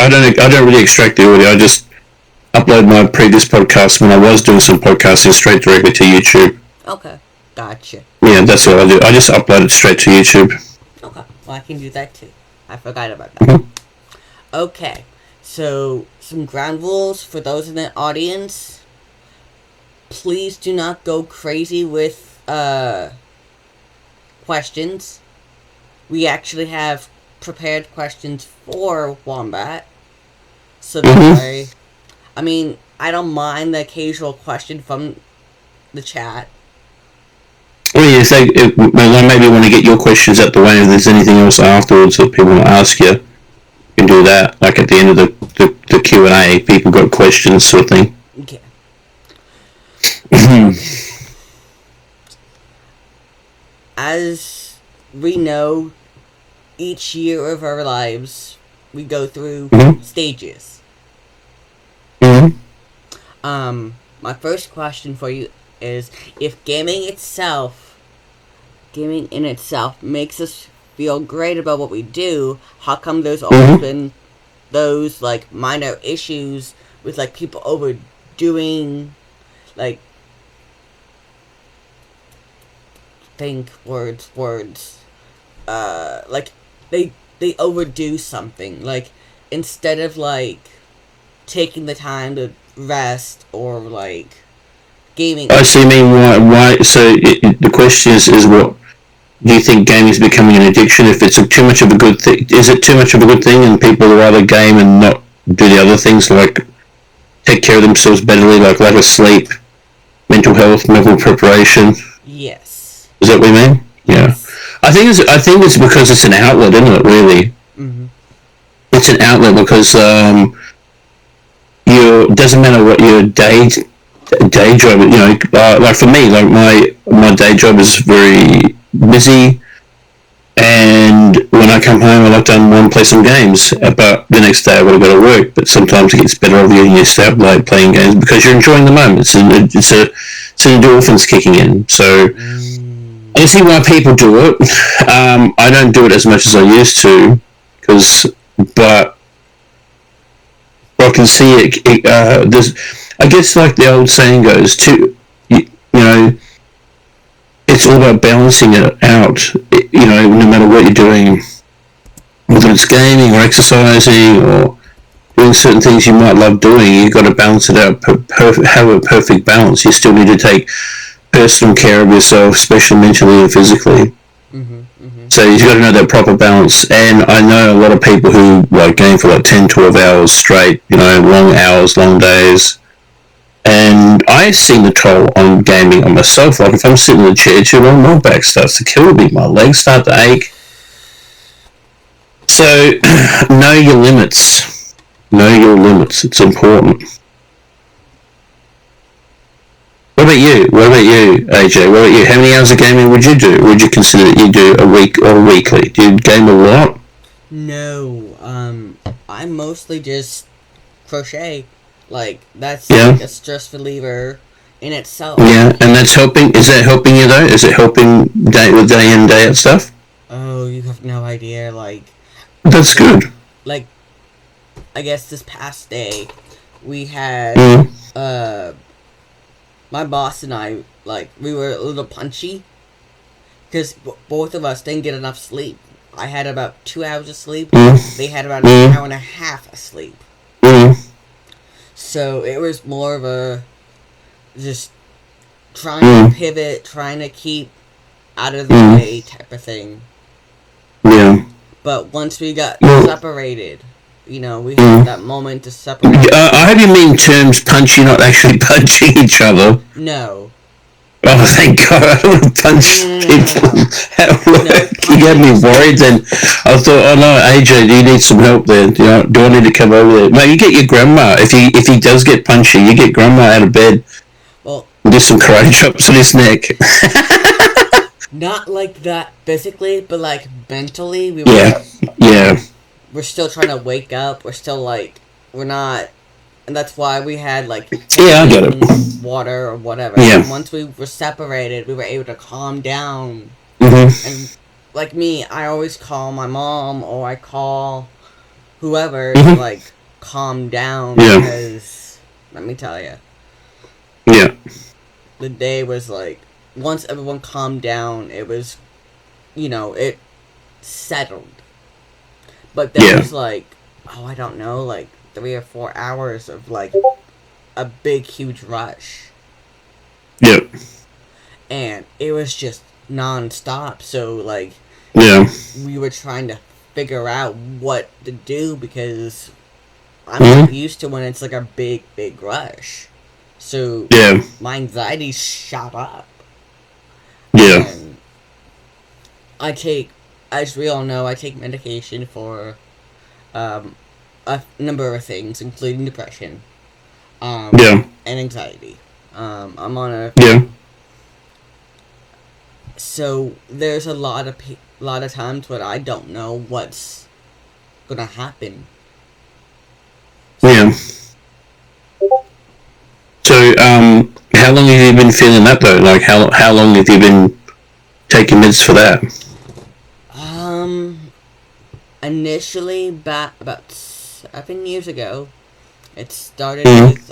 I don't really extract the audio. I just upload my previous podcast when I was doing some podcasting straight directly to YouTube. Okay, gotcha. Yeah, that's what I do. I just upload it straight to YouTube. Okay, well I can do that too. I forgot about that. Mm-hmm. Okay, so some ground rules for those in the audience. Please do not go crazy with questions. We actually have prepared questions for Wombat. So that way, I mean, I don't mind the occasional question from the chat. Well, yeah, so I maybe want to get your questions out the way. If there's anything else afterwards that people want to ask you, you can do that. Like at the end of the Q&A, people got questions sort of thing. Okay. As we know, each year of our lives, we go through stages. My first question for you is, if gaming in itself makes us feel great about what we do, how come there's always been those, like, minor issues with, like, people overdoing, like, like, they overdo something, like, instead of, like, taking the time to rest, or, like, gaming. I see. You mean why? So the question is what do you think gaming is becoming an addiction? If it's too much of a good thing, is it too much of a good thing, and people will rather game and not do the other things, like take care of themselves betterly, like lack of sleep, mental health, mental preparation? Yes. Is that what you mean? Yeah. I think it's because it's an outlet, isn't it? Really. Mm-hmm. It's an outlet because doesn't matter what your day job, you know, like for me, like my day job is very busy, and when I come home I like to want to play some games, but the next day I've got to go to work. But sometimes it gets better of you and you start like playing games because you're enjoying the moment. It's an endorphins kicking in. So I see why people do it. I don't do it as much as I used to, but I can see it. There's, I guess, like the old saying goes, you know, it's all about balancing it out. You know, no matter what you're doing, whether it's gaming or exercising or doing certain things you might love doing, you've got to balance it out. Have a perfect balance. You still need to take personal care of yourself, especially mentally and physically. So you've got to know that proper balance. And I know a lot of people who like game for like 10, 12 hours straight, you know, long hours, long days. And I've seen the toll on gaming on myself. Like if I'm sitting in a chair too long, my back starts to kill me, my legs start to ache. So know your limits. Know your limits. It's important. What about you, AJ? What about you? How many hours of gaming would you do? Would you consider that you do a week or weekly? Do you game a lot? No, I mostly just crochet. Like, that's like a stress reliever in itself. Yeah, and that's helping. Is that helping you though? Is it helping day in, day out stuff? Oh, you have no idea. Like, that's good. Like, I guess this past day, we had my boss and I, like, we were a little punchy because both of us didn't get enough sleep. I had about 2 hours of sleep. They had about an hour and a half of sleep. So it was more of a just trying to pivot, trying to keep out of the way type of thing. Yeah. But once we got separated, you know, we had that moment to separate. I hope you mean terms punchy, not actually punching each other. No. Oh, thank God, I don't want to punch people at work. You got me worried, and I thought, oh no, AJ, do you need some help there? Do I need to come over there? Mate, you get your grandma. If he does get punchy, you get grandma out of bed. Well, and do some karate chops on his neck. Not like that physically, but like mentally, we're still trying to wake up. We're still like, we're not. And that's why we had, like, I get it. Water or whatever. Yeah. And once we were separated, we were able to calm down. And, like me, I always call my mom or I call whoever to, like, calm down Yeah. because, let me tell you, Yeah. the day was like, once everyone calmed down, it was, it settled. But there was like, I don't know, like 3 or 4 hours of like a big, huge rush. Yeah. And it was just non-stop. So like, Yeah. we were trying to figure out what to do because I'm not used to when it's like a big, big rush. So Yeah. my anxiety shot up. Yeah. And I take, as we all know, I take medication for a number of things, including depression, Yeah. and anxiety. I'm on a Yeah. so there's a lot of times when I don't know what's gonna happen. Yeah. So, how long have you been feeling that though? Like, how long have you been taking meds for that? Initially, back about 7 years ago, it started Mhm. with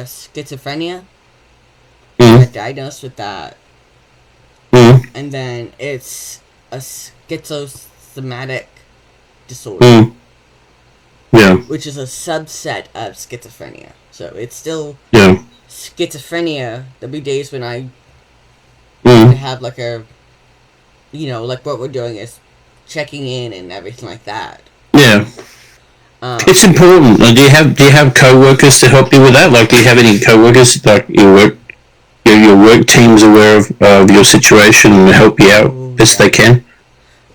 schizophrenia. I Mm. got diagnosed with that, Mm. and then it's a schizosomatic disorder, Mm. Yeah. which is a subset of schizophrenia. So it's still Yeah. schizophrenia. There'll be days when I Mm. have like like what we're doing is checking in and everything like that. Yeah. It's important. Like, do you have co-workers to help you with that? Like, do you have any co-workers, like your work teams aware of your situation and help you out best they can?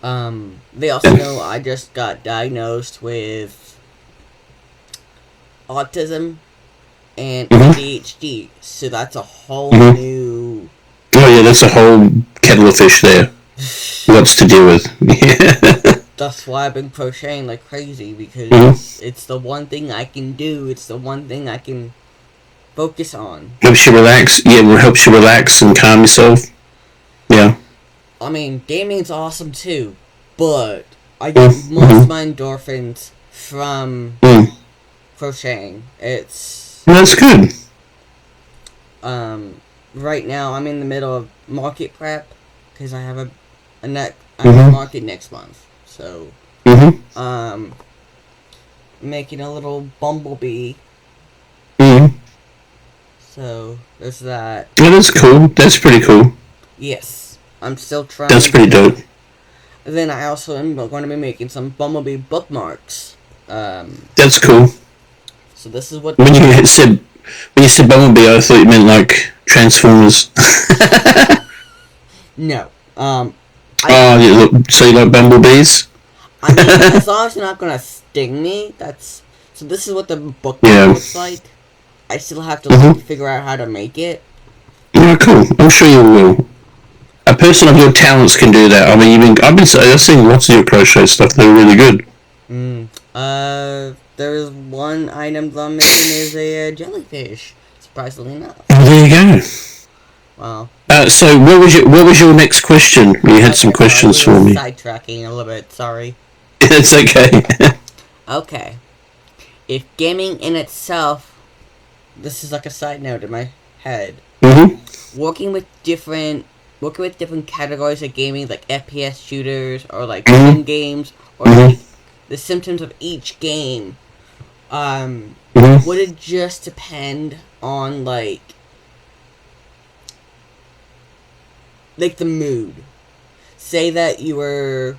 They also know I just got diagnosed with autism and ADHD, so that's a whole new. Oh yeah, that's a whole kettle of fish there. Lots to deal with. Yeah. That's why I've been crocheting like crazy, because it's the one thing I can do. It's the one thing I can focus on. Helps you relax. Yeah, it helps you relax and calm yourself. Yeah. I mean, gaming's awesome too, but I get most of my endorphins from crocheting. It's That's good. right now I'm in the middle of market prep because I have a market next month. So making a little bumblebee. So there's that. Yeah, that's cool. That's pretty cool. Yes, I'm still trying. That's pretty dope. Then I also am going to be making some bumblebee bookmarks. That's cool. So this is what. When you said Bumblebee, I thought you meant like Transformers. No. So you like bumblebees? I mean, as long as you're not gonna sting me, that's. So this is what the bookmark looks like. I still have to figure out how to make it. Oh, cool. I'm sure you will. A person of your talents can do that. I mean, I've seen lots of your crochet stuff. They're really good. There is one item that I'm making is a jellyfish. Surprisingly enough. Oh, there you go. Wow. So what was your next question? You had some questions for me. Sidetracking a little bit. Sorry. It's okay. Okay. If gaming in itself, this is like a side note in my head. Working with different categories of gaming, like FPS shooters or like sim games, or like the symptoms of each game. Would it just depend on like the mood? Say that you were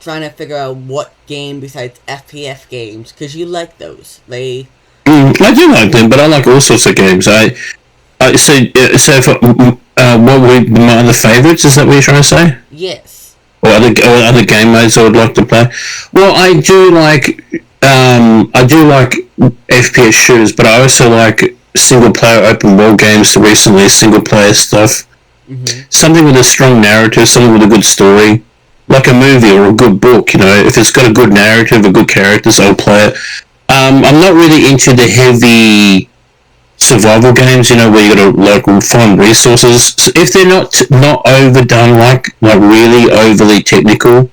trying to figure out what game besides FPS games, because you like those. I do like them, but I like all sorts of games. So if, what were my other favourites? Is that what you're trying to say? Yes. Or other game modes I would like to play? Well, I do like FPS shooters, but I also like single player open world games. Recently, single player stuff. Something with a strong narrative, something with a good story, like a movie or a good book. If it's got a good narrative, a good characters, I'll play it. I'm not really into the heavy survival games, where you gotta find resources. So if they're not overdone, like really overly technical,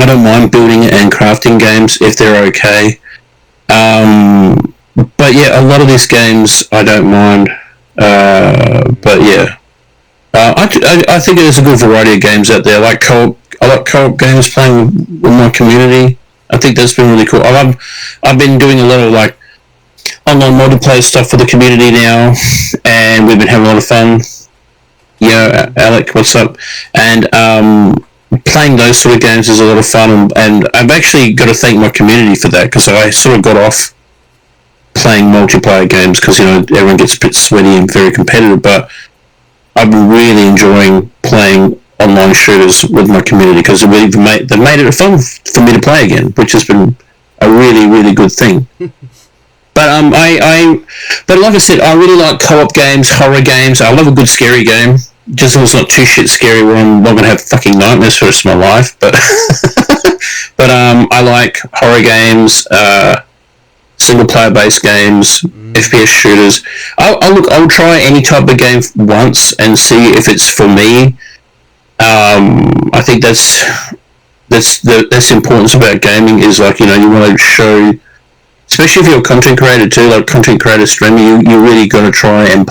I don't mind building and crafting games if they're okay. But yeah, a lot of these games I don't mind. But yeah, I think there's a good variety of games out there. Like co-op, I like co-op games playing with my community. I think that's been really cool. I've been doing a lot of like online multiplayer stuff for the community now, and we've been having a lot of fun. Yeah, Alec, what's up? And playing those sort of games is a lot of fun, and I've actually got to thank my community for that because I sort of got off playing multiplayer games because everyone gets a bit sweaty and very competitive. But I've been really enjoying playing online shooters with my community because they've made it fun for me to play again, which has been a really, really good thing. But but like I said, I really like co-op games, horror games. I love a good scary game. Just so it's not too shit scary where I'm not gonna have fucking nightmares for the rest of my life. But but I like horror games, single player based games, FPS shooters. I'll try any type of game once and see if it's for me. I think that's the importance about gaming is like you want to show. Especially if you're a content creator too, like content creator streamer, you really got to try and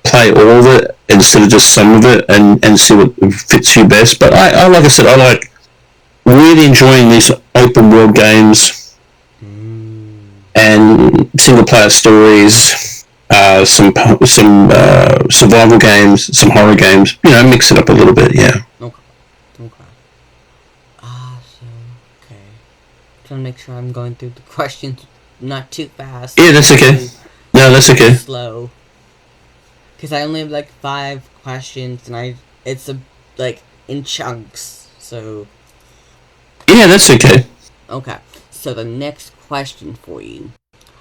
play all of it instead of just some of it and see what fits you best. But I like I said, I like really enjoying these open world games and single player stories, some survival games, some horror games. Mix it up a little bit. Yeah. Okay. Trying to make sure I'm going through the questions not too fast. Yeah, that's okay. No, that's okay. Slow. Because I only have like 5 questions, and it's like in chunks. So. Yeah, that's okay. Okay, so the next question for you,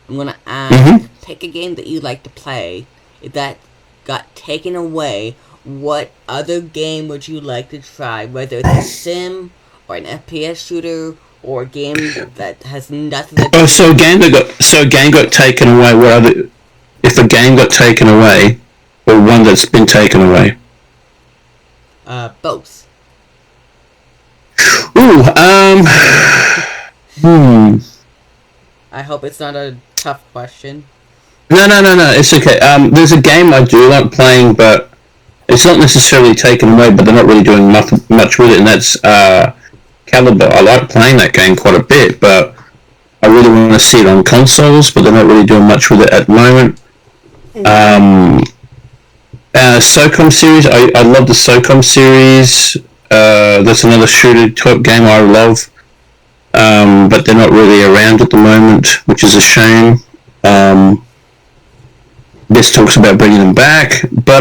I'm gonna ask: pick a game that you like to play. If that got taken away, what other game would you like to try? Whether it's a sim or an FPS shooter. Or a game that has nothing to do. So a game got taken away. What other? If a game got taken away, or one that's been taken away? Both. Ooh. I hope it's not a tough question. No. It's okay. There's a game I do like playing, but it's not necessarily taken away. But they're not really doing much with it, and that's Caliber. I like playing that game quite a bit, but I really want to see it on consoles, but they're not really doing much with it at the moment. SOCOM series, I love the SOCOM series. That's another shooter type game I love, but they're not really around at the moment, which is a shame. This talks about bringing them back, but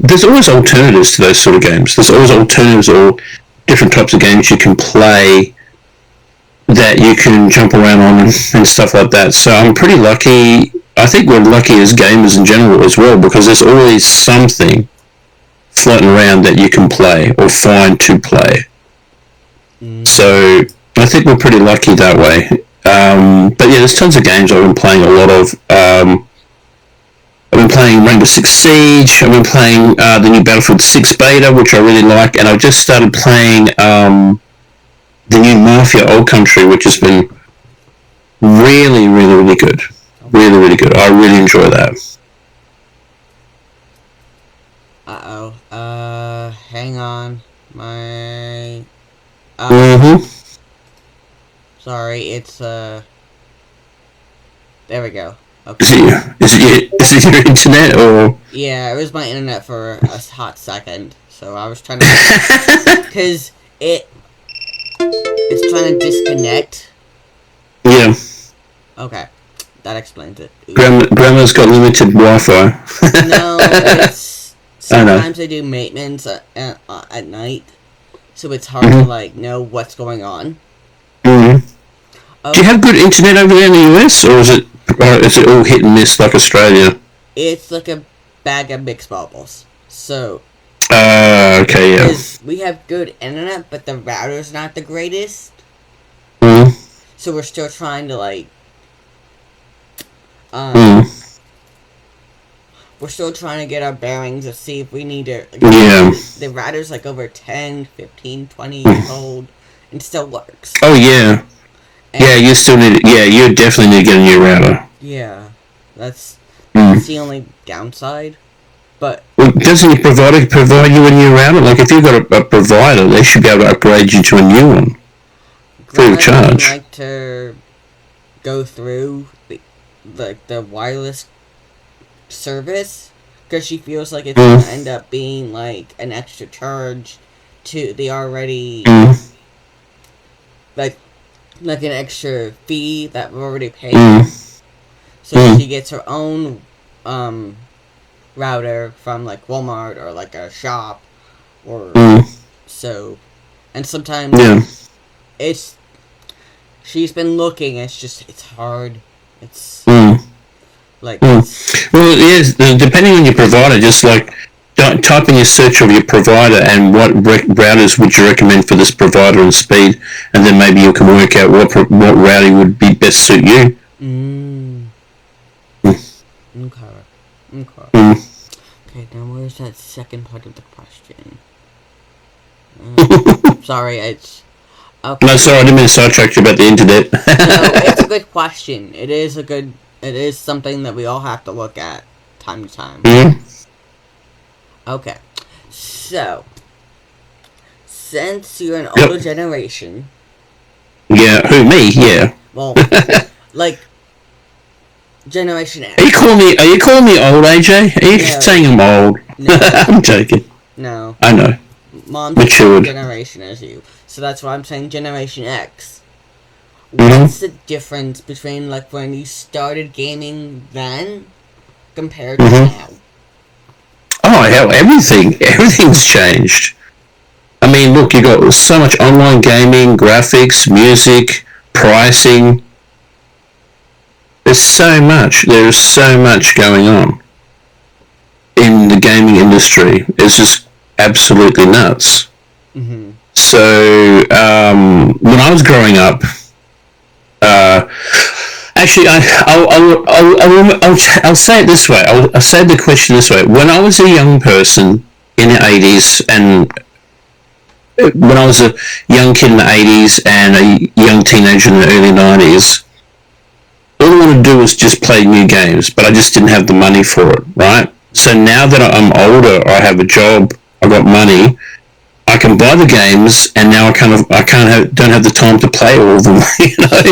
there's always alternatives to those sort of games. There's always alternatives or different types of games you can play that you can jump around on and stuff like that. So I'm pretty lucky. I think we're lucky as gamers in general as well because there's always something floating around that you can play or find to play. So I think we're pretty lucky that way. But yeah, there's tons of games I've been playing a lot of. I've been playing Rainbow Six Siege. I've been playing the new Battlefield 6 beta, which I really like, and I've just started playing the new Mafia Old Country, which has been really, really, really good. Really, really good. I really enjoy that. Hang on. Sorry, it's there we go. Okay. Is it your internet or? Yeah, it was my internet for a hot second, so I was trying to because it's trying to disconnect. Yeah. Okay, that explains it. Grandma's got limited Wi-Fi. No, it's sometimes they do maintenance at night, so it's hard to know what's going on. Do you have good internet over there in the US, or is it all hit and miss like Australia? It's like a bag of mixed bubbles. So. Okay, yeah. We have good internet, but the router's not the greatest. So we're still trying to we're still trying to get our bearings to see if we need to. The router's over 10, 15, 20 years old, and still works. Oh yeah. And Yeah, you still need. Yeah, you definitely need to get a new router. yeah, that's Mm. the only downside. But Well, doesn't your provider provide you a new router? Like, if you've got a provider, they should be able to upgrade you to a new one free of Grandma charge. doesn't like to go through the wireless service because she feels like it's Mm. gonna end up being like an extra charge to the already Mm. like an extra fee that we've already paid. Mm. So Mm. she gets her own router from like Walmart or like a shop or Mm. so. And sometimes Yeah. it's she's been looking. It's hard. It's Mm. like Mm. Well, yes. Depending on your provider, just like type in your search of your provider and what routers would you recommend for this provider and speed, and then maybe you can work out what router would be best suit you. Mm. Mm. Okay. Mm. Okay, now where's that second part of the question? Sorry, it's okay. No, sorry, I didn't mean to sidetrack you about the internet. No, it's a good question. It is something that we all have to look at time to time. Mm. Okay, so since you're an older Yep. generation, Yeah, who, me? Yeah. well, like Generation Are you X. calling me old, AJ? Are you No. saying I'm old? No. I'm joking. No, I know. Mom's the Matured. same generation as you, so that's why I'm saying Generation X. Mhm. What's the difference between like when you started gaming then compared to Mhm. now? Oh, hell, everything's changed. I mean, look, you got so much online gaming, graphics, music, pricing. There's so much going on in the gaming industry. It's just absolutely nuts. Mm-hmm. So, when I was growing up, actually, I'll say it this way. I'll say the question this way. When I was a young person in the 80s, and when I was a young kid in the 80s and a young teenager in the early 90s, all I wanted to do was just play new games, but I just didn't have the money for it, right? So now that I'm older, I have a job, I got money, I can buy the games, and now don't have the time to play all of them, you know.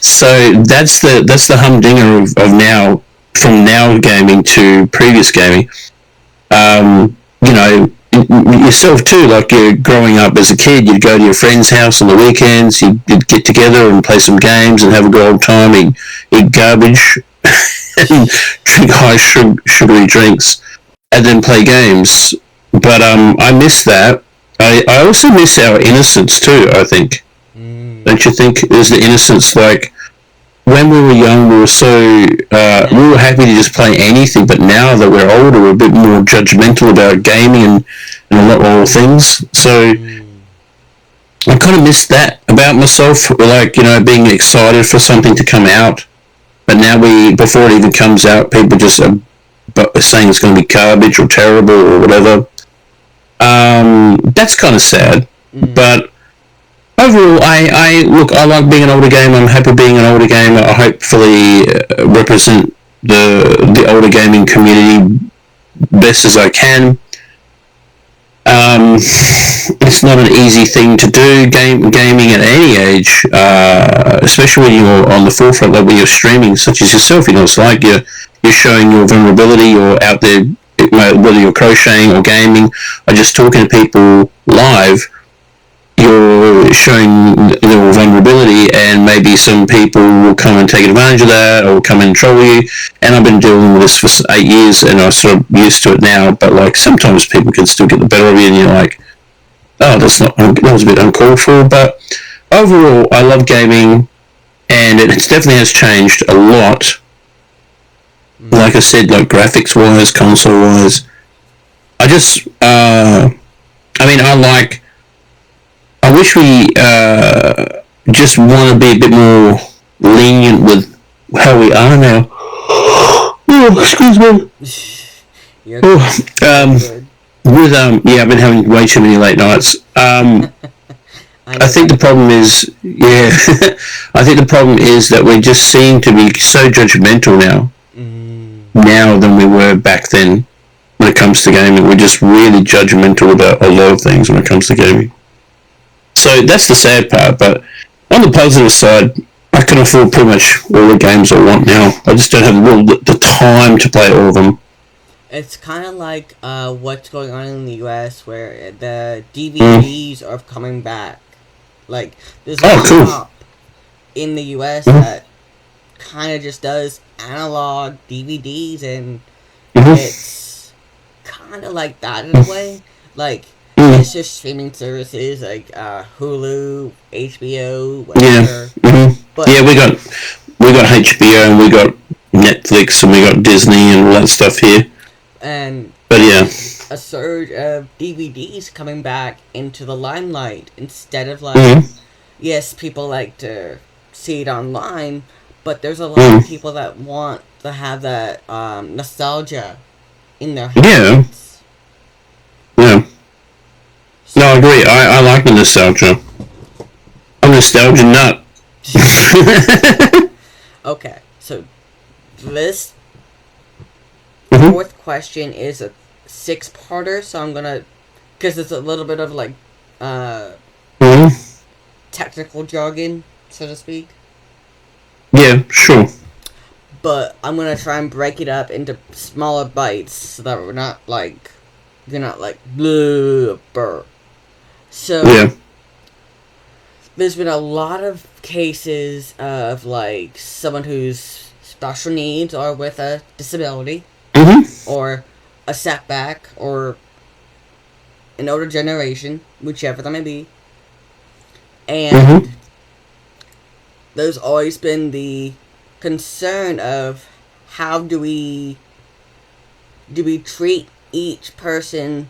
So that's the humdinger of now, from now gaming to previous gaming. You know, yourself too. Like, you're growing up as a kid, you'd go to your friend's house on the weekends, you'd get together and play some games and have a good old time, eat garbage, and drink high sugary drinks, and then play games. But I miss that. I also miss our innocence too, I think. Don't you think? Is the innocence, like, when we were young, we were we were happy to just play anything, but now that we're older, we're a bit more judgmental about gaming and a lot more things. So I kind of miss that about myself, like, you know, being excited for something to come out. But now before it even comes out, people just are saying it's going to be garbage or terrible or whatever. That's kind of sad. But overall, I like being an older gamer. I'm happy being an older gamer. I hopefully represent the older gaming community best as I can. It's not an easy thing to do, gaming at any age, especially when you're on the forefront, like when you're streaming, such as yourself. You know, it's like you're showing your vulnerability. You're out there, whether you're crocheting or gaming or just talking to people live. You're showing your vulnerability, and maybe some people will come and take advantage of that or come and troll you. And I've been dealing with this for 8 years, and I'm sort of used to it now. But like, sometimes people can still get the better of you, and you're like, oh, that was a bit uncalled for. But overall, I love gaming, and it definitely has changed a lot. Like I said, like graphics wise, console wise, I just, I wish we just want to be a bit more lenient with how we are now. Oh, excuse me. You're Oh, good. I've been having way too many late nights. I think the problem is, yeah, I think the problem is that we just seem to be so judgmental now than we were back then when it comes to gaming. We're just really judgmental about a lot of things when it comes to gaming. So that's the sad part, but on the positive side, I can afford pretty much all the games I want now. I just don't have the time to play all of them. It's kind of like what's going on in the US where the DVDs are coming back. Like, there's a shop in the US that kind of just does analog DVDs, and it's kind of like that in a way. Like, it's just streaming services like Hulu, HBO, whatever. But yeah, we got HBO and we got Netflix and we got Disney and all that stuff here. But yeah, a surge of DVDs coming back into the limelight instead of like, yes, people like to see it online, but there's a lot of people that want to have that nostalgia in their heads. Yeah. No, I agree. I like the nostalgia. I'm a nostalgia nut. Okay, so this fourth question is a 6-parter, so I'm gonna, because it's a little bit of like technical jargon, so to speak. Yeah, sure. But I'm gonna try and break it up into smaller bites so that we're not like, you're not like blah, burr. So there's been a lot of cases of like someone whose special needs are with a disability, or a setback, or an older generation, whichever that may be. And there's always been the concern of how do we treat each person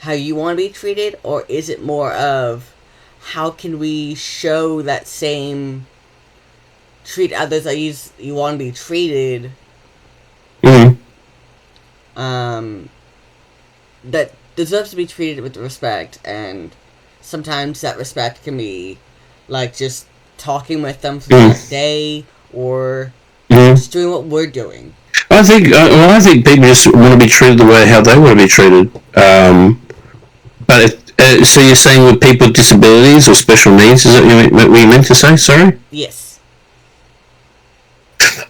how you want to be treated, or is it more of how can we show that same treat others that you want to be treated, that deserves to be treated with respect, and sometimes that respect can be like just talking with them for the next day, or just doing what we're doing. I think people just want to be treated the way how they want to be treated. But so you're saying with people with disabilities or special needs, is that what you meant to say? Sorry? Yes.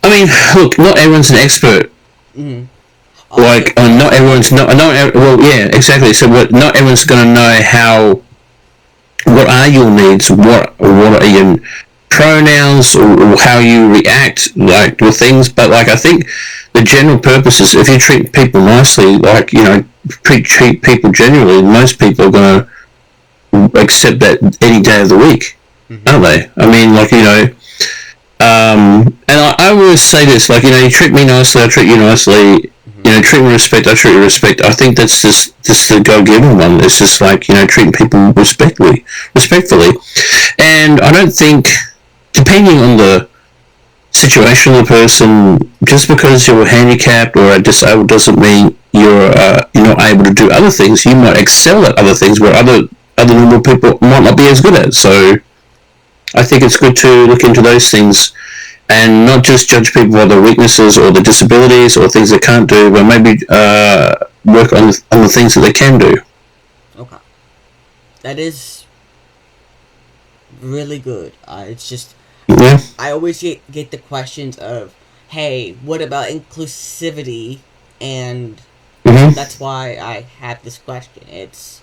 I mean, look, not everyone's an expert. Like, not everyone's well, yeah, exactly. So, not everyone's going to know what are your needs, what are your pronouns, or how you react, like, with things. But, like, I think the general purpose is if you treat people nicely, like, treat people genuinely, most people are going to accept that any day of the week, aren't they? I mean, like, and I always say this, like, you treat me nicely, I treat you nicely, treat me with respect, I treat you with respect. I think that's just the God-given one. It's just like, treating people respectfully. And I don't think, depending on the situation of the person, just because you're handicapped or disabled doesn't mean you're not able to do other things. You might excel at other things where other normal people might not be as good at. So I think it's good to look into those things and not just judge people by their weaknesses or their disabilities or things they can't do, but maybe work on the things that they can do. Okay. That is really good. It's just, I always get the questions of, hey, what about inclusivity? And that's why I have this question. It's,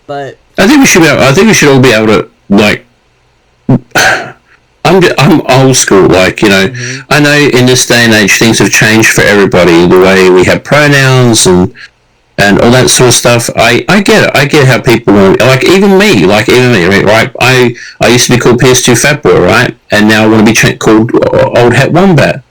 but I think we should all be able to, like, I'm old school, like, I know in this day and age things have changed for everybody, the way we have pronouns and all that sort of stuff. I get it. I get how people want, like even me, right? I used to be called PS2 Fat Boy, right? And now I want to be called Old Hat Wombat.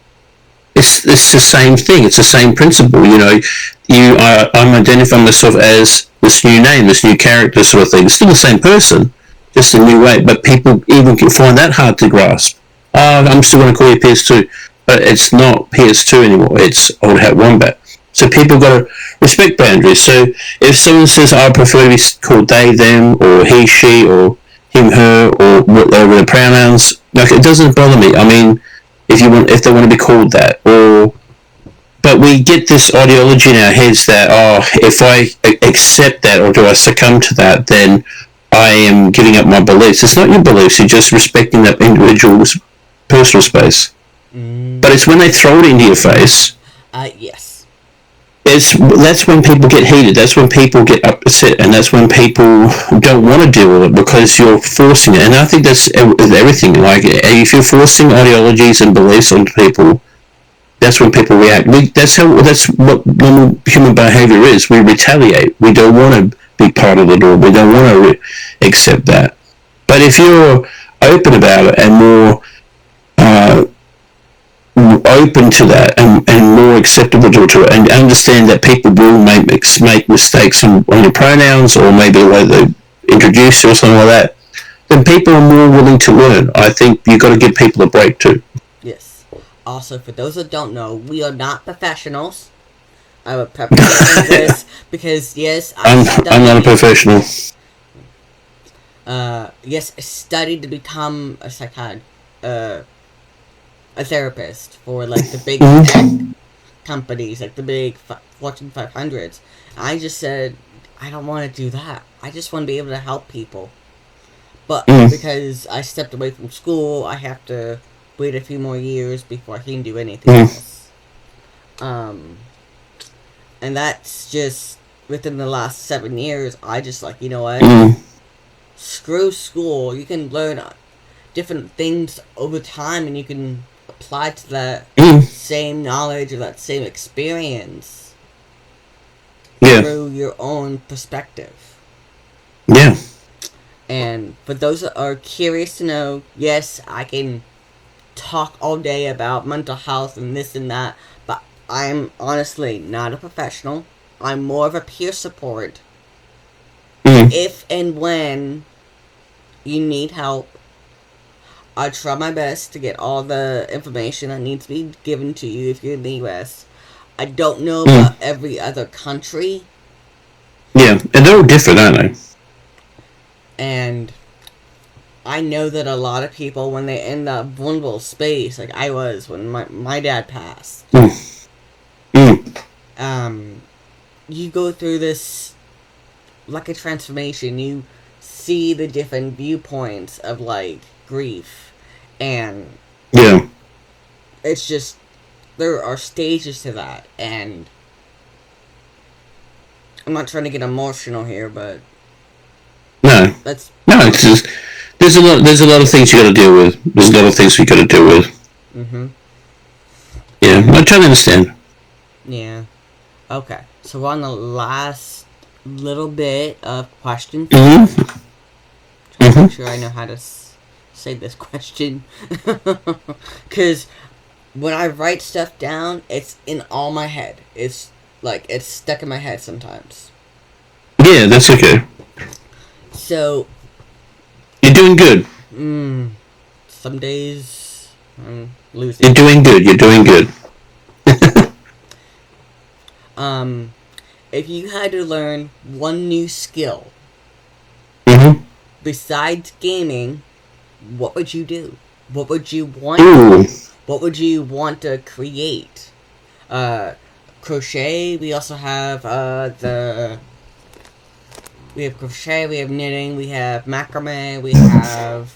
It's the same thing. It's the same principle, I'm identifying myself as this new name, this new character sort of thing. It's still the same person, just a new way, but people even can find that hard to grasp. I'm still going to call you PS2, but it's not PS2 anymore. It's Old Hat Wombat. So people got to respect boundaries. So if someone says, I prefer to be called they, them, or he, she, or him, her, or whatever the pronouns, like, it doesn't bother me. I mean, if they want to be called that, but we get this ideology in our heads that, if I accept that or do I succumb to that, then I am giving up my beliefs. It's not your beliefs, you're just respecting that individual's personal space. But it's when they throw it into your face. Yes. That's when people get heated. That's when people get upset, and that's when people don't want to deal with it because you're forcing it. And I think that's everything. Like, if you're forcing ideologies and beliefs onto people, that's when people react. That's what normal human behavior is. We retaliate. We don't want to be part of it, or we don't want to accept that. But if you're open about it and more open to that and more acceptable to it, and understand that people will make mistakes on your pronouns or maybe the way they introduce you or something like that, then people are more willing to learn. I think you've got to give people a break too. Yes. Also, for those that don't know, we are not professionals. I would preface this because, yes, I'm not a professional. Yes, I studied to become a therapist for, like, the big tech companies, like the big Fortune 500s. I just said, I don't want to do that. I just want to be able to help people. But because I stepped away from school, I have to wait a few more years before I can do anything else. And that's just within the last 7 years. I just, like, you know what? Screw school. You can learn different things over time, and you can apply to that same knowledge or that same experience through your own perspective. Yeah. And for those that are curious to know, yes, I can talk all day about mental health and this and that, but I'm honestly not a professional. I'm more of a peer support. If and when you need help, I try my best to get all the information that needs to be given to you if you're in the US. I don't know about every other country. Yeah, and they're all different, aren't they? And I know that a lot of people, when they're in that vulnerable space, like I was when my dad passed, you go through this like a transformation. You see the different viewpoints of, like, grief. And it's just, there are stages to that, and I'm not trying to get emotional here, but it's just there's a lot of things you got to deal with. There's a lot of things you got to deal with. Yeah, I totally understand. Yeah. Okay, so we're on the last little bit of questions. Trying to make sure I know how to say this question, because when I write stuff down, it's in all my head. It's like it's stuck in my head sometimes. Yeah, that's okay. So you're doing good. Some days I'm losing. You're doing good. You're doing good. If you had to learn one new skill besides gaming, what would you do? What would you want? What would you want to create? Crochet. We also have we have crochet. We have knitting. We have macrame. We have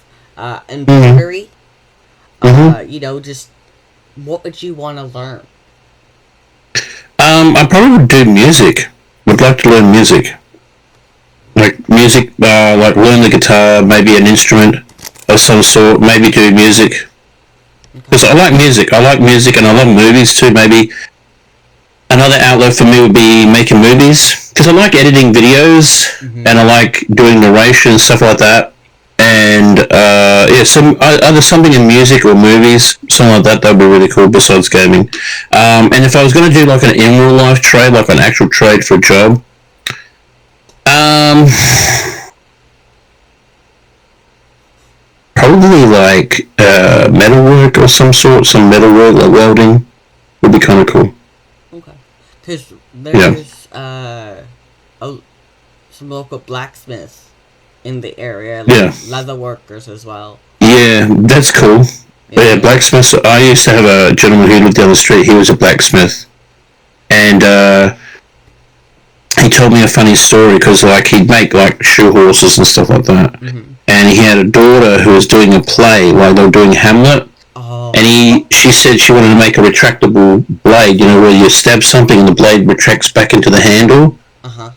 embroidery. You know, just what would you want to learn? I probably would do music. Would like to learn music. Like music, like learn the guitar, maybe an instrument of some sort, maybe do music. Because I like music. I like music and I love movies too. Maybe another outlet for me would be making movies. Because I like editing videos and I like doing narration and stuff like that. And either something in music or movies, something like that, that would be really cool besides gaming. And if I was going to do like an in real life trade, like an actual trade for a job, probably like metalwork or some sort, some metalwork, like welding, would be kind of cool. Okay. Because there's some local blacksmiths in the area, like leather workers as well. Yeah, that's cool. Yeah, blacksmiths. I used to have a gentleman who lived down the street. He was a blacksmith, and he told me a funny story because like he'd make like shoe horses and stuff like that. Mm-hmm. And he had a daughter who was doing a play while they were doing Hamlet. Oh. And she said she wanted to make a retractable blade, where you stab something and the blade retracts back into the handle. Uh-huh.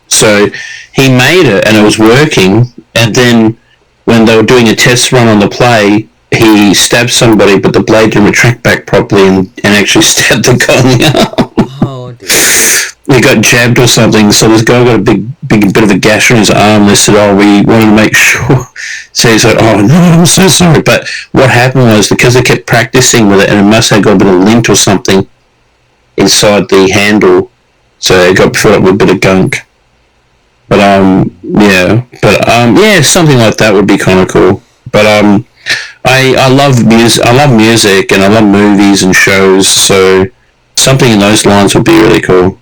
So he made it and it was working. And then when they were doing a test run on the play, he stabbed somebody, but the blade didn't retract back properly and actually stabbed the guy in the arm. Oh, dear. He got jabbed or something, so this guy got a big bit of a gash on his arm. They said, we wanted to make sure. So he's like, no, I'm so sorry. But what happened was, because they kept practicing with it, and it must have got a bit of lint or something inside the handle, so it got filled up with a bit of gunk. But, something like that would be kind of cool. But, I love music, and I love movies and shows, so something in those lines would be really cool.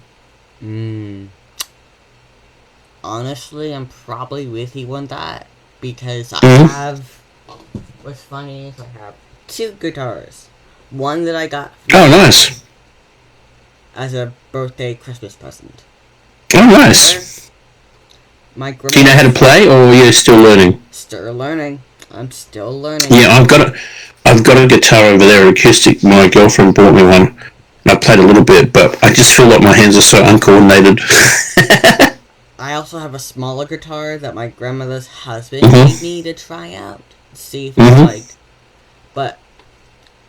Honestly, I'm probably with you on that, because what's funny is I have 2 guitars. One that I got nice, as a birthday Christmas present. Oh, nice. Do you know how to play, or are you still learning? Still learning. I'm still learning. Yeah, I've got a guitar over there, acoustic. My girlfriend bought me one. I played a little bit, but I just feel like my hands are so uncoordinated. I also have a smaller guitar that my grandmother's husband gave me to try out, see if it's like. But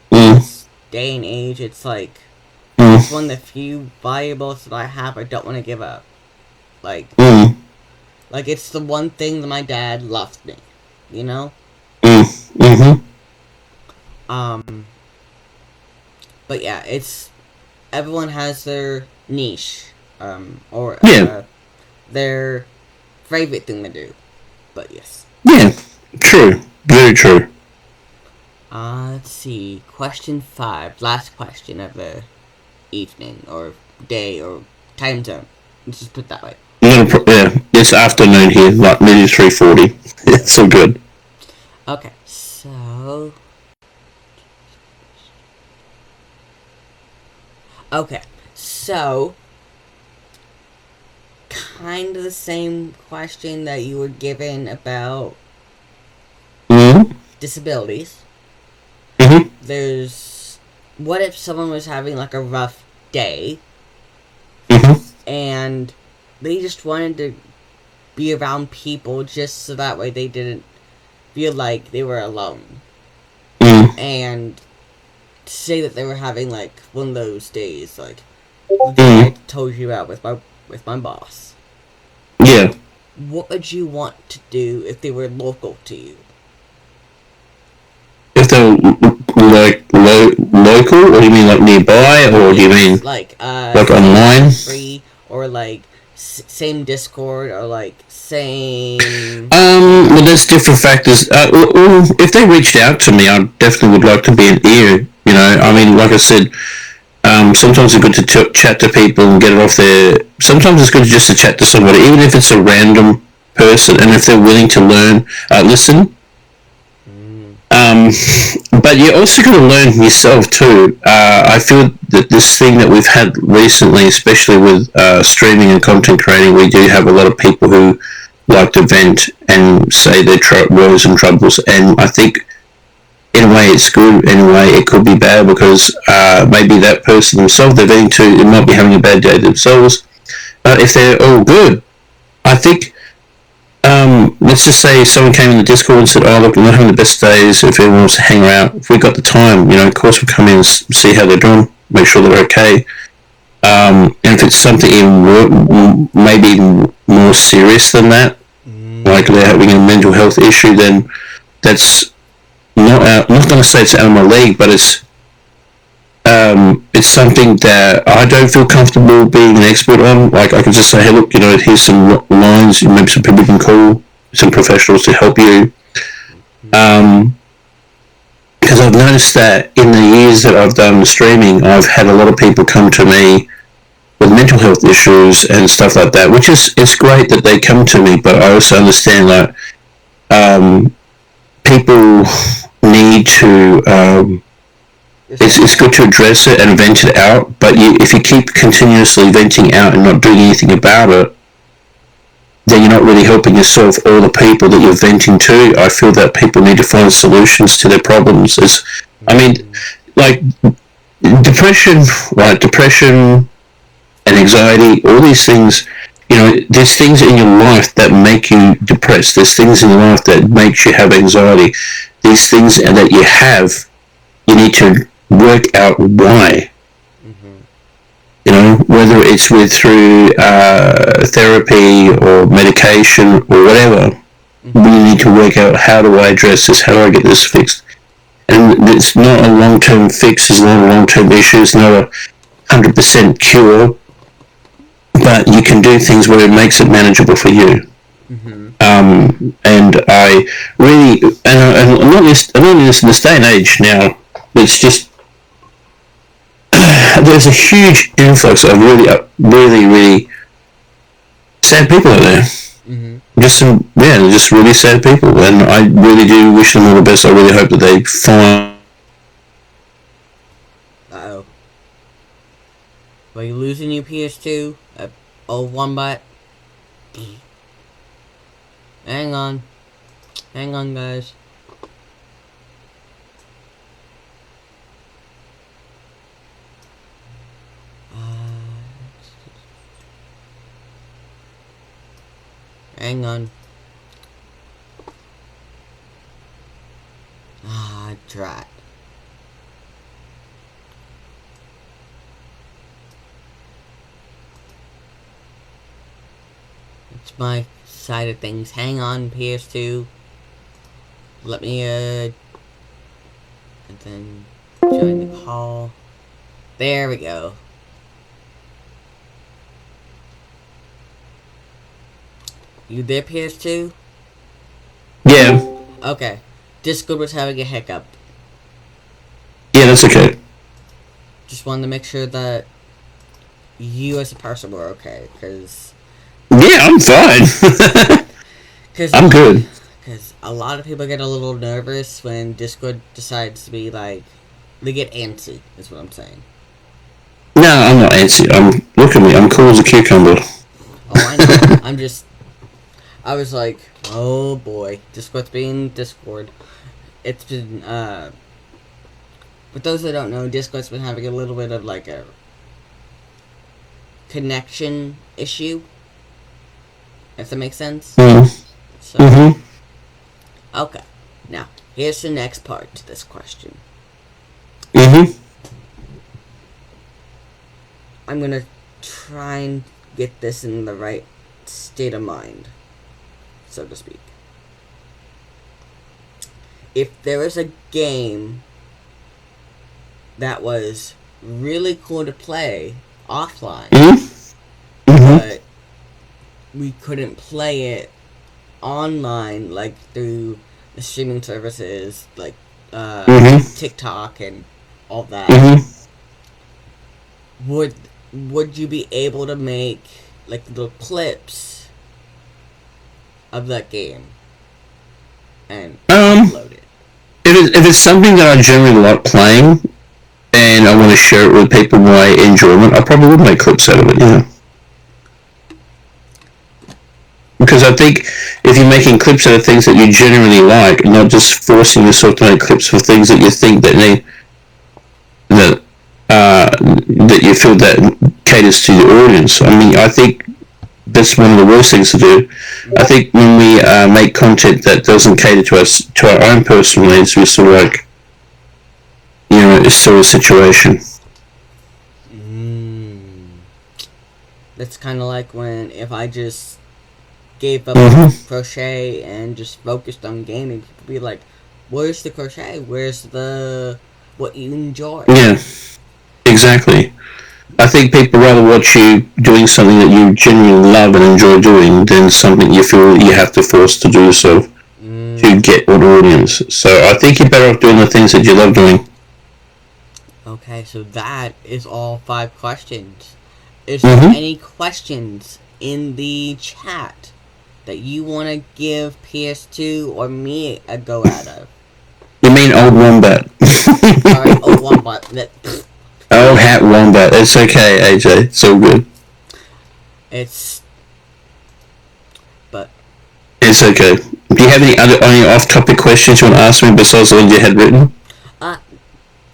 in this day and age, it's like it's one of the few valuables that I have. I don't want to give up. Like it's the one thing that my dad left me. But yeah, it's everyone has their niche, their favorite thing to do. But yes. Yeah, true. Very true. Let's see. Question 5. Last question of the evening, or day, or time zone. Let's just put it that way. It's afternoon here, like maybe 3:40. It's all good. Okay, so... kind of the same question that you were given about disabilities. There's, what if someone was having like a rough day and they just wanted to be around people just so that way they didn't feel like they were alone, and say that they were having like one of those days like the day I told you about with my boss. Yeah. What would you want to do if they were local to you? If they're like local, or do you mean like nearby, or do you mean like online? Free, or like same Discord, or like same... Well, there's different factors. If they reached out to me, I definitely would like to be an ear, I mean, like I said, sometimes it's good to chat to people and get it off there. Sometimes it's good just to chat to somebody, even if it's a random person, and if they're willing to listen. But you're also going to learn yourself too. I feel that this thing that we've had recently, especially with streaming and content creating, we do have a lot of people who like to vent and say their woes and troubles, and I think in a way it's good, in a way it could be bad, because maybe that person themselves they're venting to, they might be having a bad day themselves. But if they're all good, I think let's just say someone came in the Discord and said, look, we're not having the best days. If everyone wants to hang around, if we got the time, of course we'll come in and see how they're doing, make sure they're okay. And if it's something maybe even more serious than that, like they're having a mental health issue, then that's not going to say it's out of my league, but it's something that I don't feel comfortable being an expert on. Like, I can just say, hey, look, here's some lines, maybe some people can call, some professionals to help you. Because I've noticed that in the years that I've done streaming, I've had a lot of people come to me with mental health issues and stuff like that, which is it's great that they come to me, but I also understand that people need to. It's good to address it and vent it out, but if you keep continuously venting out and not doing anything about it, then you're not really helping yourself or the people that you're venting to. I feel that people need to find solutions to their problems. Like depression and anxiety, all these things, there's things in your life that make you depressed. There's things in your life that makes you have anxiety. These things that you have, you need to work out why. Whether it's through therapy or medication or whatever, we need to work out, how do I address this? How do I get this fixed? And it's not a long-term fix. It's not a long-term issue. It's not a 100% cure. But you can do things where it makes it manageable for you. And I really, and I'm not in this day and age now. It's just there's a huge influx of really sad people out there. Just really sad people, and I really do wish them all the best. I really hope that they find. Uh-oh. Are you losing your PS2? Old Wombat? Hang on, guys. Hang on. Drat. It's my side of things. Hang on, PS2. Let me, and then join the call. There we go. You there, PS2? Yeah. Okay. Discord was having a hiccup. Yeah, that's okay. Just wanted to make sure that you as a person were okay, because... Yeah, I'm fine. I'm good. Because a lot of people get a little nervous when Discord decides to be like... They get antsy, is what I'm saying. No, I'm not antsy. Look at me, I'm cool as a cucumber. Oh, I know. I was like, oh boy, Discord's being Discord. It's been, for those that don't know, Discord's been having a little bit of like a connection issue, if that makes sense. So, okay, now, here's the next part to this question. I'm gonna try and get this in the right state of mind, so to speak. If there was a game that was really cool to play offline, but we couldn't play it online, like through the streaming services, like TikTok and all that, would you be able to make like little clips of that game and upload it? If it's something that I generally like playing and I want to share it with people my enjoyment, I probably would make clips out of it, yeah. Because I think if you're making clips out of things that you genuinely like, not just forcing yourself to make clips for things that you think that that you feel that caters to your audience. I mean, I think that's one of the worst things to do. I think when we make content that doesn't cater to us, to our own personal needs, we sort of like, it's sort of situation. That's kind of like if I just gave up crochet and just focused on gaming, people be like, where's the crochet? Where's what you enjoy? Yeah, exactly. I think people rather watch you doing something that you genuinely love and enjoy doing than something you feel you have to force to do so to get an audience. So I think you're better off doing the things that you love doing. Okay, so that is all 5 questions. is there any questions in the chat that you want to give PS2 or me a go at of? You mean Old Wombat? Sorry, Old Wombat. Old Hat Wombat. It's okay, AJ. It's all good. It's okay. Do you have any off-topic questions you want to ask me besides the ones you had written?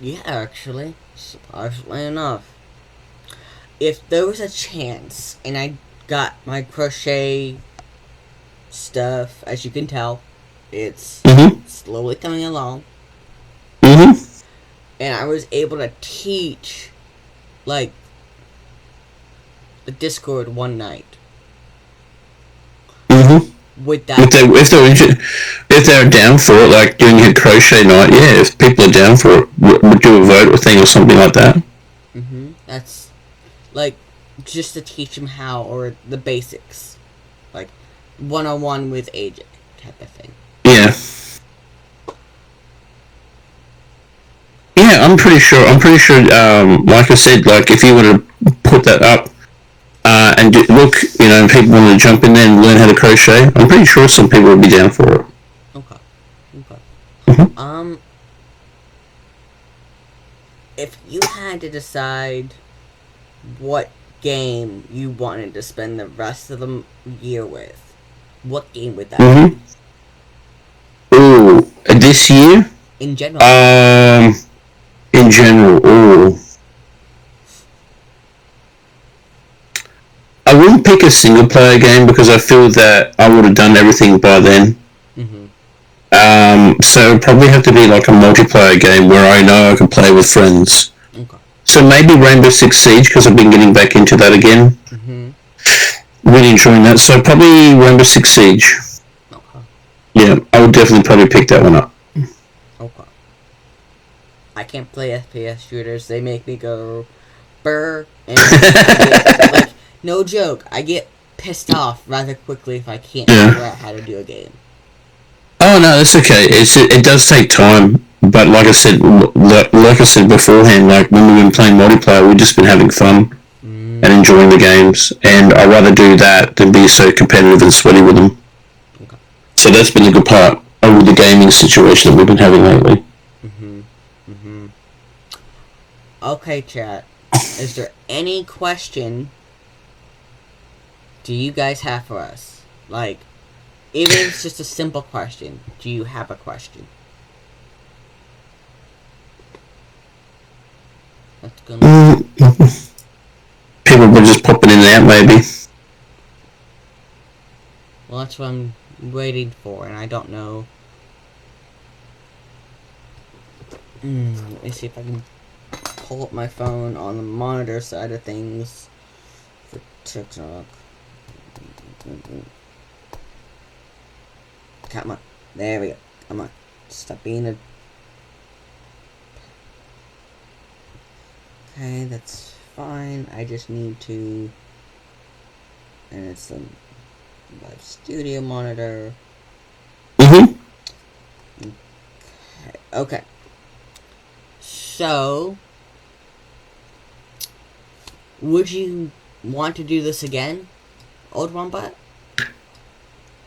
Yeah, actually, surprisingly enough, if there was a chance and I got my crochet stuff, as you can tell, it's slowly coming along, and I was able to teach, like, the Discord one night. With that, if they're down for it, like doing a crochet night, yeah. If people are down for it, would do a vote or thing or something like that. That's like just to teach them how, or the basics, like 101 with AJ type of thing. Yeah. Yeah, I'm pretty sure. Like I said, like if you were to put that up. And look, people want to jump in there and learn how to crochet. I'm pretty sure some people would be down for it. Okay. If you had to decide what game you wanted to spend the rest of the year with, what game would that be? Ooh, this year? In general. In general, ooh. I wouldn't pick a single player game because I feel that I would have done everything by then. So it would probably have to be like a multiplayer game where I know I can play with friends. Okay. So maybe Rainbow Six Siege because I've been getting back into that again. Really enjoying that. So probably Rainbow Six Siege. Okay. Yeah, I would definitely probably pick that one up. Okay. I can't play FPS shooters. They make me go burr and like. No joke, I get pissed off rather quickly if I can't figure out how to do a game. Oh no, that's okay. It does take time, but like I said beforehand, like when we've been playing multiplayer, we've just been having fun and enjoying the games, and I'd rather do that than be so competitive and sweaty with them. Okay. So that's been a good part of the gaming situation that we've been having lately. Okay, chat. Is there any question do you guys have for us? Like, even if it's just a simple question, do you have a question? That's good. People were just popping in and out, maybe. Well, that's what I'm waiting for, and I don't know. Let me see if I can pull up my phone on the monitor side of things for TikTok. Come on. There we go. Come on. Stop being a... Okay, that's fine. I just need to... And it's the live studio monitor. Okay. So... Would you want to do this again? Old Wombat?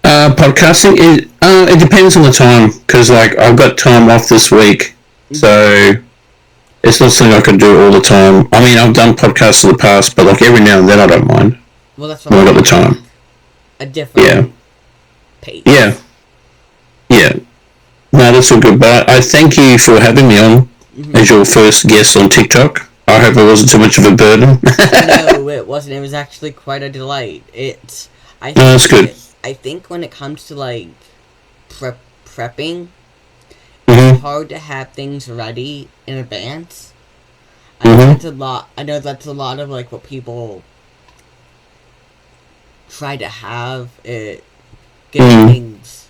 Podcasting, it depends on the time, because like I've got time off this week, so it's not something I can do all the time. I mean, I've done podcasts in the past, but like every now and then I don't mind. Well, that's what I got the time. A different pace. Yeah. No, that's all good. But I thank you for having me on as your first guest on TikTok. I hope it wasn't too much of a burden. No, it wasn't. It was actually quite a delight. That's good. I think when it comes to like prepping, it's hard to have things ready in advance. I know that's a lot of like what people try to have it get things.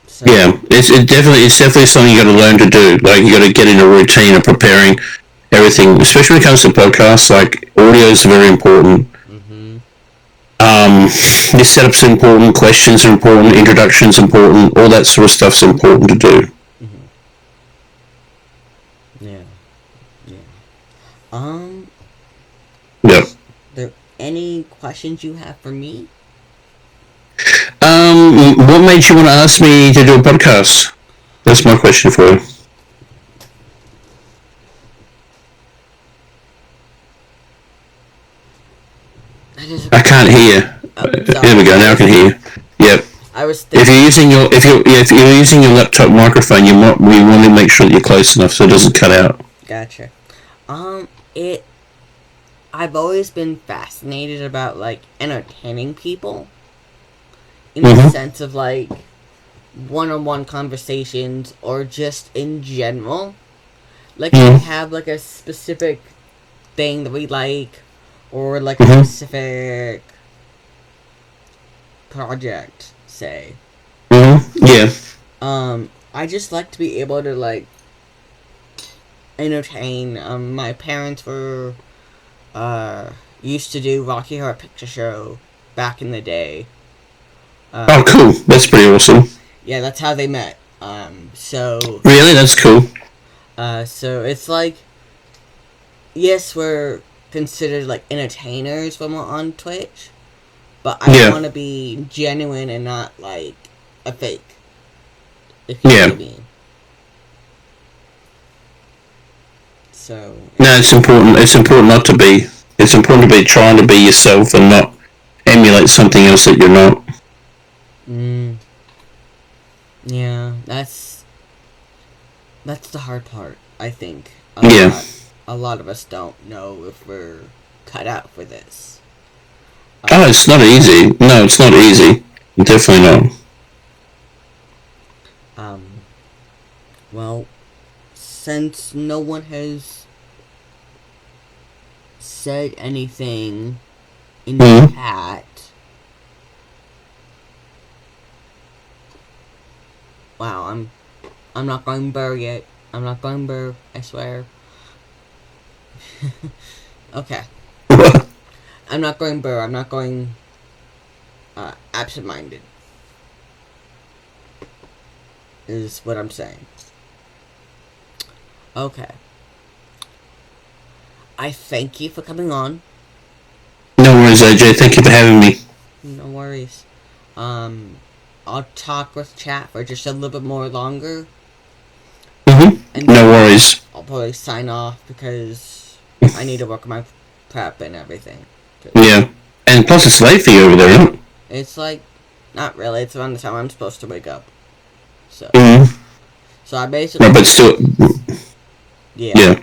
So. Yeah, it's definitely something you got to learn to do. Like you got to get in a routine of preparing everything, especially when it comes to podcasts. Like audio is very important. Your setup's important, questions are important, introductions important, all that sort of stuff's important to do. Um, Yep. there any questions you have for me? What made you want to ask me to do a podcast? That's my question for you. I can't hear. Sorry, There we go. Now I can hear you. Yep. I was If thinking. you're using your if you're using your laptop microphone, we want to make sure that you're close enough so it doesn't cut out. Gotcha. It. I've always been fascinated about like entertaining people, in the sense of like one-on-one conversations or just in general. Like we have like a specific thing that we like, or like a specific project, say. Yeah. I just like to be able to like entertain. My parents were used to do Rocky Horror Picture Show back in the day. Oh, cool. That's pretty awesome. Yeah, that's how they met. So Really, that's cool. so it's like, yes, we're considered like entertainers when we're on Twitch, but I want to be genuine and not like a fake. If you know what I mean. So no, it's important. It's important not to be. It's important to be trying to be yourself and not emulate something else that you're not. Yeah, that's the hard part. I think. A lot of us don't know if we're cut out for this. Oh, it's not easy. No, it's not easy. Definitely not. Well, since no one has said anything in the chat, wow, I'm not going burr yet. I'm not going burr, I swear. Okay. I'm not going burr. I'm not going absent-minded. Is what I'm saying. Okay. I thank you for coming on. No worries, AJ. Thank you for having me. No worries. I'll talk with chat for just a little bit more longer. And no worries. I'll probably sign off because I need to work on my prep and everything. Yeah. And plus it's late for you over there, right? It's like, not really. It's around the time I'm supposed to wake up. So. So I basically. Right, but still. Yeah.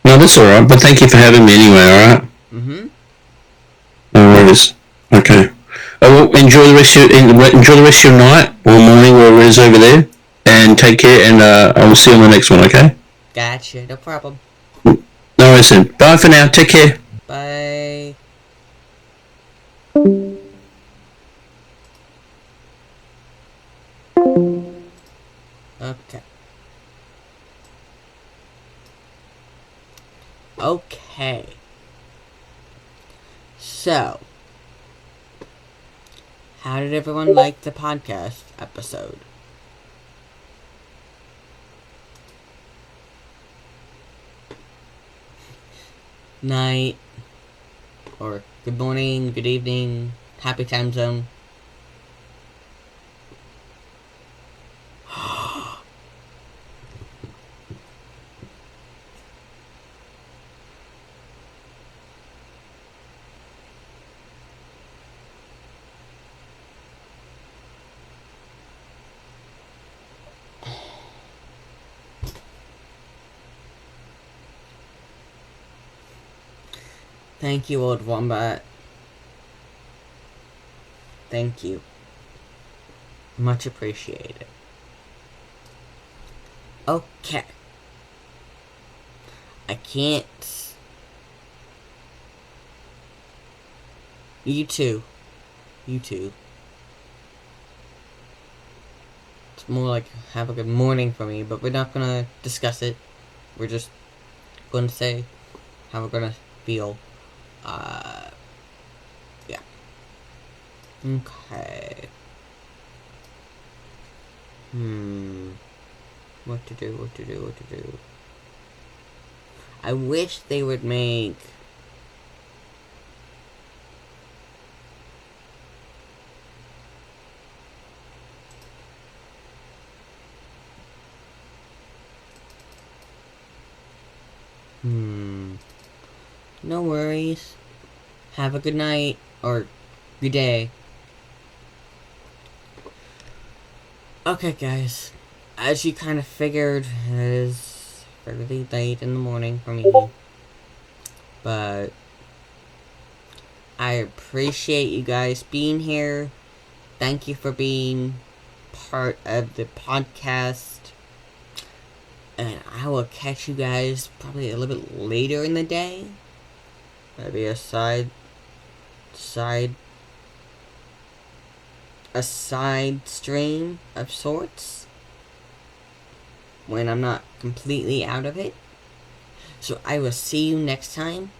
No, that's alright. But thank you for having me anyway, alright? No worries. Okay. Well, enjoy the rest of your night or morning, wherever it is over there. And take care, and I will see you on the next one, okay? Gotcha. No problem. No worries then. Bye for now. Take care. Bye. Okay. Okay. So, how did everyone like the podcast episode? Night, or good morning, good evening, happy time zone. Thank you, Old Wombat. Thank you. Much appreciated. Okay. I can't. You too. It's more like have a good morning for me, but we're not gonna discuss it. We're just gonna say how we're gonna feel. Yeah. Okay. What to do? I wish they would make no worries. Have a good night or good day. Okay, guys. As you kind of figured, it is fairly late in the morning for me. But I appreciate you guys being here. Thank you for being part of the podcast. And I will catch you guys probably a little bit later in the day. Maybe a side stream of sorts. When I'm not completely out of it. So I will see you next time.